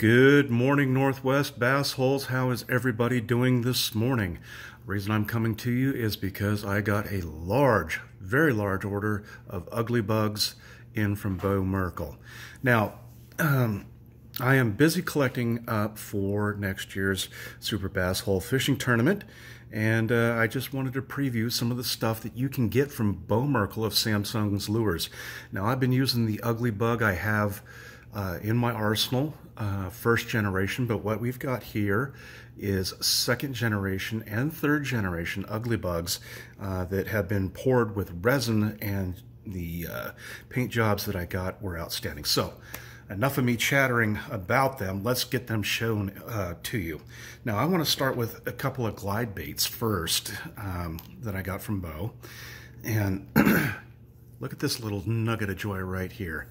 Good morning, Northwest Bass Holes. How is everybody doing this morning? The reason I'm coming to you is because I got a large, very large order of ugly bugs in from Bo Merkle. Now, I am busy collecting up for next year's Super Bass Hole Fishing Tournament, and I just wanted to preview some of the stuff that you can get from Bo Merkle of SamsSon's lures. Now, I've been using the ugly bug I have in my arsenal, first generation, but what we've got here is second generation and third generation ugly bugs that have been poured with resin, and the paint jobs that I got were outstanding. So enough of me chattering about them. Let's get them shown to you. Now, I want to start with a couple of glide baits first that I got from Bo. And look at this little nugget of joy right here.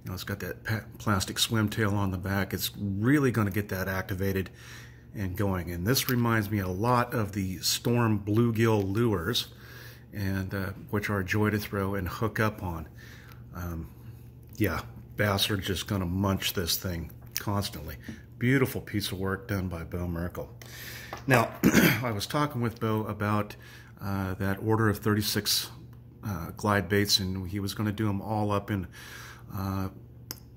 You know, it's got that plastic swim tail on the back. It's really going to get that activated and going. And this reminds me a lot of the Storm bluegill lures, and which are a joy to throw and hook up on. Yeah, bass are just going to munch this thing constantly. Beautiful piece of work done by Bo Merkle. Now, I was talking with Bo about that order of 36 glide baits, and he was going to do them all up in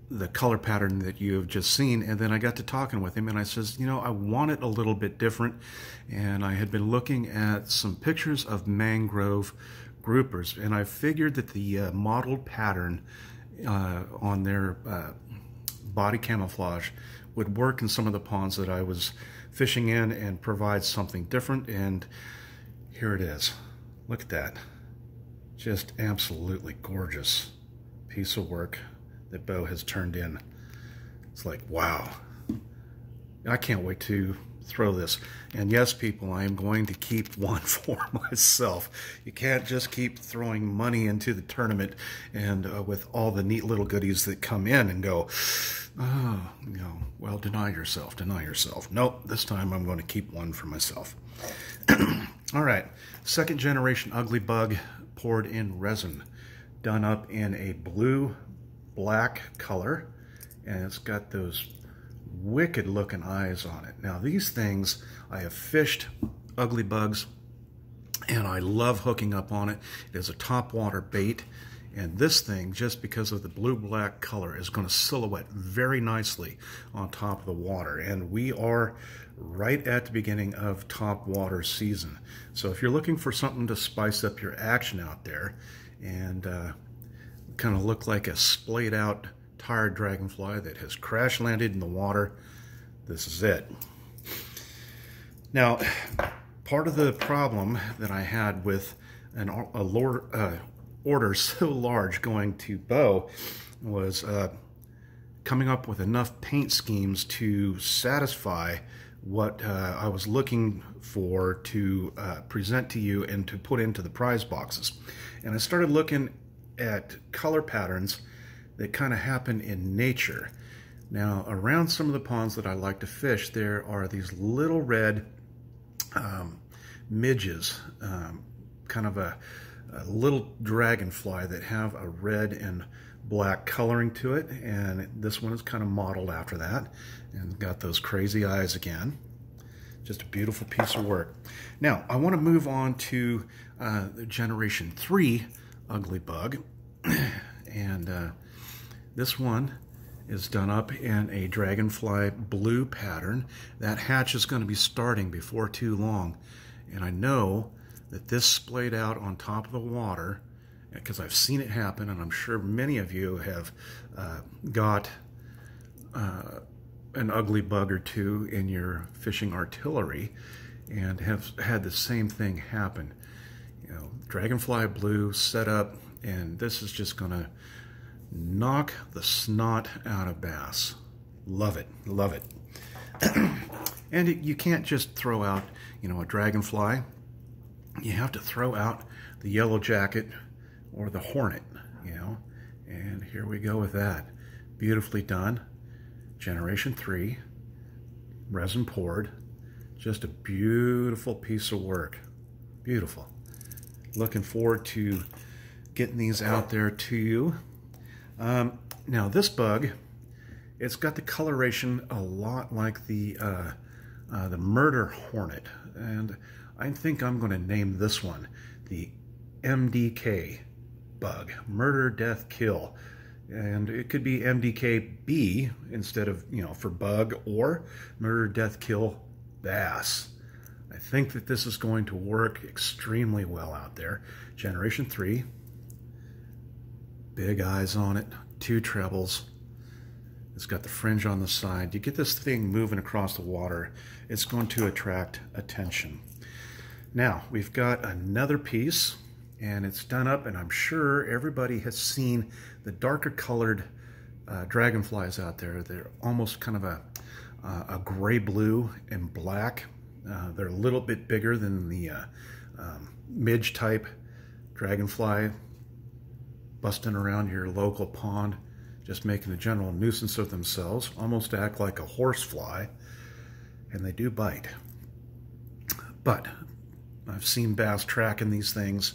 the color pattern that you have just seen. And then I got to talking with him, and I says, you know, I want it a little bit different. And I had been looking at some pictures of mangrove groupers, and I figured that the modeled pattern on their body camouflage would work in some of the ponds that I was fishing in and provide something different. And here it is. Look at that. Just absolutely gorgeous piece of work that Bo has turned in. It's like, wow. I can't wait to throw this. And yes, people, I am going to keep one for myself. You can't just keep throwing money into the tournament and with all the neat little goodies that come in and go, oh, you know, well, deny yourself, deny yourself. Nope, this time I'm going to keep one for myself. All right, second generation ugly bug poured in resin, done up in a blue-black color, and it's got those wicked looking eyes on it. Now, these things, I have fished ugly bugs, and I love hooking up on it. It is a topwater bait, and this thing, just because of the blue-black color, is going to silhouette very nicely on top of the water. And we are right at the beginning of topwater season. So if you're looking for something to spice up your action out there, and kind of look like a splayed out tired dragonfly that has crash landed in the water, this is it. Now, part of the problem that I had with a order so large going to Bo was coming up with enough paint schemes to satisfy what I was looking for to present to you and to put into the prize boxes. And I started looking at color patterns that kind of happen in nature. Now, around some of the ponds that I like to fish, there are these little red midges, kind of a little dragonfly that have a red and black coloring to it, and this one is kind of modeled after that and got those crazy eyes again. Just a beautiful piece of work. Now, I want to move on to the Generation 3 ugly bug, and this one is done up in a dragonfly blue pattern. That hatch is going to be starting before too long, and I know that this splayed out on top of the water because I've seen it happen, and I'm sure many of you have got an ugly bug or two in your fishing artillery and have had the same thing happen. You know, dragonfly blue set up, and this is just going to knock the snot out of bass. Love it, love it. And you can't just throw out, you know, a dragonfly. You have to throw out the yellow jacket or the hornet, you know. And here we go with that. Beautifully done. Generation 3, resin poured. Just a beautiful piece of work. Beautiful. Looking forward to getting these out there to you. Now, this bug It's got the coloration a lot like the murder hornet, and I think I'm going to name this one the MDK Bug, murder, death, kill. And it could be MDK-B instead of, for bug, or murder, death, kill, bass. I think that this is going to work extremely well out there. Generation 3. Big eyes on it. 2 trebles. It's got the fringe on the side. You get this thing moving across the water, it's going to attract attention. Now, we've got another piece, and it's done up, and I'm sure everybody has seen the darker colored dragonflies out there. They're almost kind of a gray blue and black. They're a little bit bigger than the midge type dragonfly busting around your local pond, just making a general nuisance of themselves, almost act like a horsefly, and they do bite. But I've seen bass tracking these things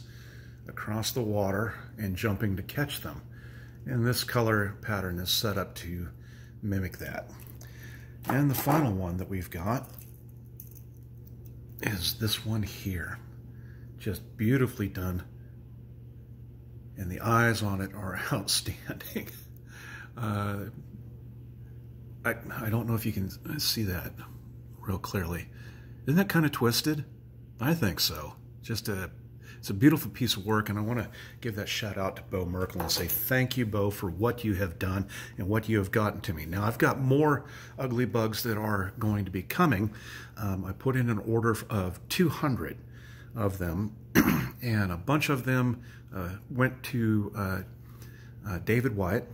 across the water and jumping to catch them. And this color pattern is set up to mimic that. And the final one that we've got is this one here. Just beautifully done. And the eyes on it are outstanding. I don't know if you can see that real clearly. Isn't that kind of twisted? I think so. It's a beautiful piece of work, and I want to give that shout out to Bo Merkel and say thank you, Bo, for what you have done and what you have gotten to me. Now, I've got more ugly bugs that are going to be coming. I put in an order of 200 of them, and a bunch of them went to David Wyatt,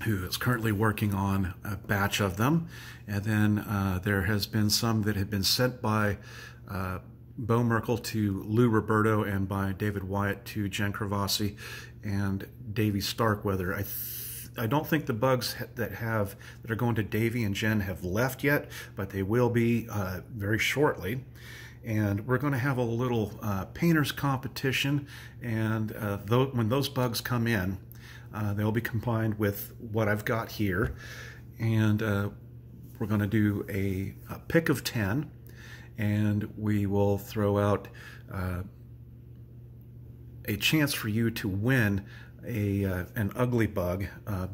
who is currently working on a batch of them. And then there has been some that have been sent by Bo Merkel to Lou Roberto, and by David Wyatt to Jen Cravasi and Davey Starkweather. I don't think the bugs that are going to Davey and Jen have left yet, but they will be very shortly. And we're going to have a little painters competition, and when those bugs come in, they'll be combined with what I've got here, and we're going to do a pick of 10. And we will throw out a chance for you to win an ugly bug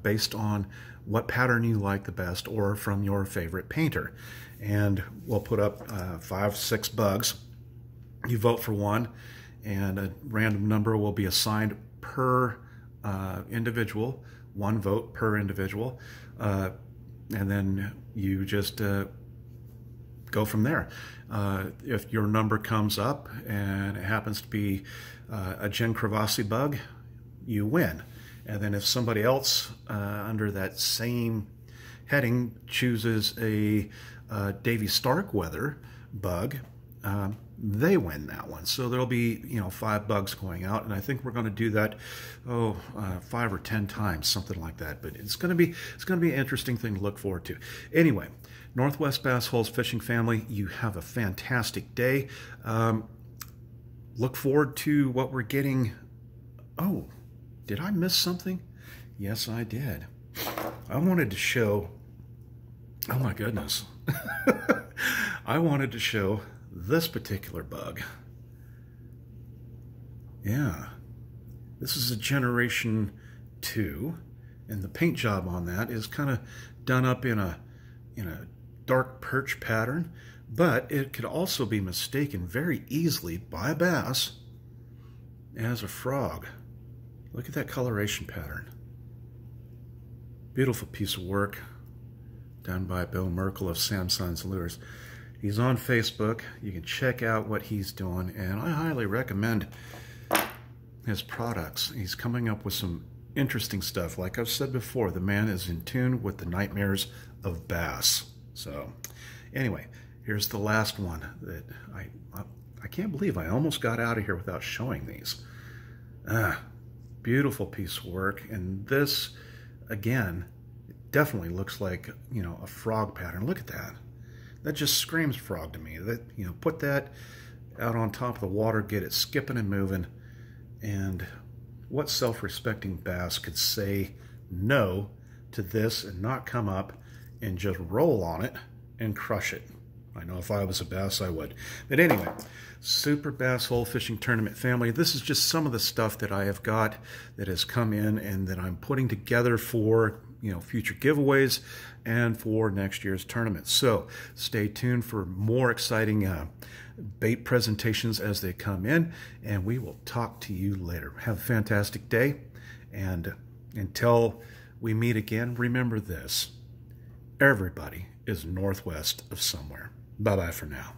based on what pattern you like the best, or from your favorite painter. And we'll put up 5, 6 bugs. You vote for one, and a random number will be assigned per individual, 1 vote per individual, and then you just go from there. If your number comes up and it happens to be a Jen Cravasi bug, you win. And then if somebody else under that same heading chooses a Davey Starkweather bug, they win that one. So there'll be 5 bugs going out, and I think we're going to do that 5 or 10 times, something like that. But it's going to be an interesting thing to look forward to. Anyway, Northwest Bass Holes Fishing family, you have a fantastic day. Look forward to what we're getting. Oh, did I miss something? Yes, I did. I wanted to show, oh my goodness. I wanted to show this particular bug. Yeah, this is a Generation 2, and the paint job on that is kind of done up in a dark perch pattern, but it could also be mistaken very easily by a bass as a frog. Look at that coloration pattern. Beautiful piece of work done by Bill Merkel of SamsSon's Lures. He's on Facebook. You can check out what he's doing, and I highly recommend his products. He's coming up with some interesting stuff. Like I've said before, the man is in tune with the nightmares of bass. So anyway, here's the last one that I can't believe I almost got out of here without showing these. Beautiful piece of work. And this, again, it definitely looks like, a frog pattern. Look at that. That just screams frog to me. That, put that out on top of the water, get it skipping and moving, and what self-respecting bass could say no to this and not come up and just roll on it and crush it. I know if I was a bass, I would. But anyway, Super Bass Hole Fishing Tournament family, this is just some of the stuff that I have got that has come in and that I'm putting together for, you know, future giveaways and for next year's tournament. So stay tuned for more exciting bait presentations as they come in, and we will talk to you later. Have a fantastic day, and until we meet again, remember this: everybody is northwest of somewhere. Bye-bye for now.